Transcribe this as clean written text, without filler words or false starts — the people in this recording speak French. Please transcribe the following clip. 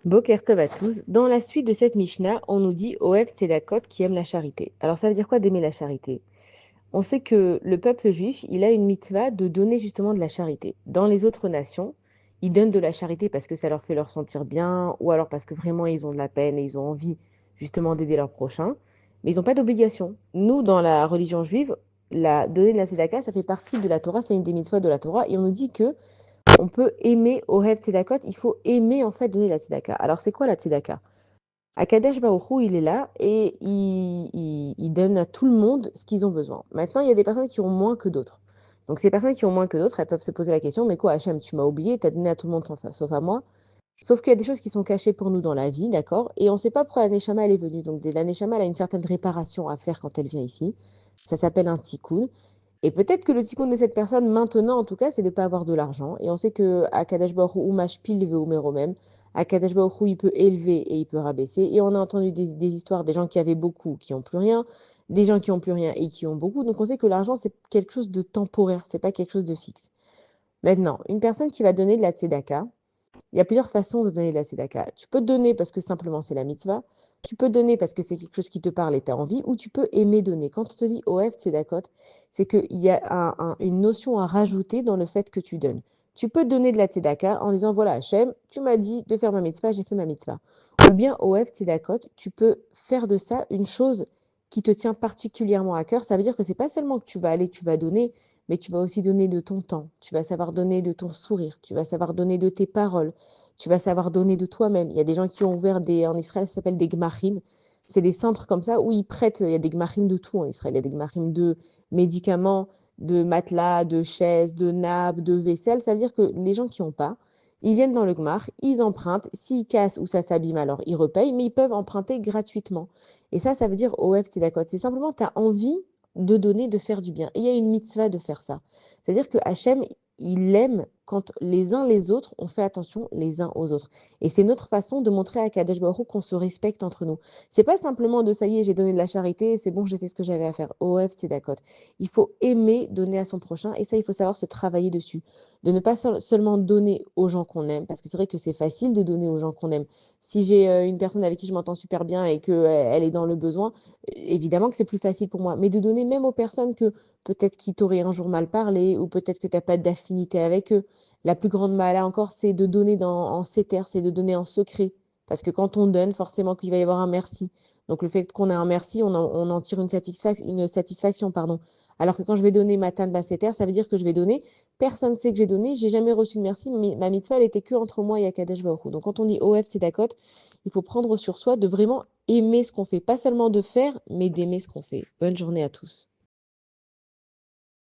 Boker Tov à tous. Dans la suite de cette Mishnah, on nous dit Oev Tzedakot qui aime la charité. Alors ça veut dire quoi d'aimer la charité? On sait que le peuple juif, il a une mitzvah de donner justement de la charité. Dans les autres nations, ils donnent de la charité parce que ça leur fait leur sentir bien, ou alors parce que vraiment ils ont de la peine et ils ont envie justement d'aider leur prochain, mais ils n'ont pas d'obligation. Nous, dans la religion juive, la donner de la tzedaka, ça fait partie de la Torah, c'est une des mitzvahs de la Torah, et on nous dit que on peut aimer Ohev Tzedakot, il faut aimer en fait donner la tzedaka. Alors c'est quoi la tzedaka? Akadosh Baruch Hu, il est là et il donne à tout le monde ce qu'ils ont besoin. Maintenant, il y a des personnes qui ont moins que d'autres. Donc ces personnes qui ont moins que d'autres, elles peuvent se poser la question, mais quoi, Hachem, tu m'as oublié, tu as donné à tout le monde sauf à moi. Sauf qu'il y a des choses qui sont cachées pour nous dans la vie, d'accord? Et on ne sait pas pourquoi la Neshama, elle est venue. Donc la Neshama, elle a une certaine réparation à faire quand elle vient ici. Ça s'appelle un tikkun. Et peut-être que le tikkun de cette personne, maintenant en tout cas, c'est de ne pas avoir de l'argent. Et on sait que Akadosh Baruch Hu mashpil ve'umeromem. Akadosh Baruch Hu, il peut élever et il peut rabaisser. Et on a entendu des histoires des gens qui avaient beaucoup, qui n'ont plus rien, des gens qui n'ont plus rien et qui ont beaucoup. Donc on sait que l'argent, c'est quelque chose de temporaire, c'est pas quelque chose de fixe. Maintenant, une personne qui va donner de la tzedaka, il y a plusieurs façons de donner de la tzedaka. Tu peux donner parce que simplement c'est la mitzvah. Tu peux donner parce que c'est quelque chose qui te parle et tu as envie. Ou tu peux aimer donner. Quand on te dit OF tzedakot, c'est qu'il y a une notion à rajouter dans le fait que tu donnes. Tu peux donner de la tzedaka en disant voilà, Hachem, tu m'as dit de faire ma mitzvah, j'ai fait ma mitzvah. Ou bien OF tzedakot, tu peux faire de ça une chose qui te tient particulièrement à cœur. Ça veut dire que c'est pas seulement que tu vas aller, tu vas donner, mais tu vas aussi donner de ton temps, tu vas savoir donner de ton sourire, tu vas savoir donner de tes paroles, tu vas savoir donner de toi-même. Il y a des gens qui ont ouvert en Israël, ça s'appelle des gmachim. C'est des centres comme ça où ils prêtent, il y a des gmachim de tout en Israël, il y a des gmachim de médicaments, de matelas, de chaises, de nappes, de vaisselle. Ça veut dire que les gens qui n'ont pas, ils viennent dans le gmach, ils empruntent, s'ils cassent ou ça s'abîme, alors ils repayent, mais ils peuvent emprunter gratuitement. Et ça veut dire OF, c'est d'accord. C'est simplement, tu as envie de donner, de faire du bien. Et il y a une mitzvah de faire ça. C'est-à-dire que Hachem, il aime quand les uns les autres ont fait attention les uns aux autres. Et c'est notre façon de montrer à Kadesh Baruch Hu qu'on se respecte entre nous. C'est pas simplement de ça y est, j'ai donné de la charité, c'est bon, j'ai fait ce que j'avais à faire. OF, c'est d'accord. Il faut aimer donner à son prochain et ça, il faut savoir se travailler dessus. De ne pas seulement donner aux gens qu'on aime, parce que c'est vrai que c'est facile de donner aux gens qu'on aime. Si j'ai une personne avec qui je m'entends super bien et qu'elle elle est dans le besoin, évidemment que c'est plus facile pour moi. Mais de donner même aux personnes que peut-être qui t'auraient un jour mal parlé ou peut-être que tu n'as pas d'affinité avec eux. La plus grande mala encore, c'est de donner en sétère, c'est de donner en secret. Parce que quand on donne, forcément qu'il va y avoir un merci. Donc le fait qu'on ait un merci, on en tire une satisfaction, pardon. Alors que quand je vais donner ma tanne basséter, ça veut dire que je vais donner. Personne ne sait que j'ai donné, j'ai jamais reçu de merci, mais ma mitzvah, elle était que entre moi et Akadosh Baruch Hu. Donc quand on dit OF, c'est d'accord, il faut prendre sur soi de vraiment aimer ce qu'on fait, pas seulement de faire, mais d'aimer ce qu'on fait. Bonne journée à tous.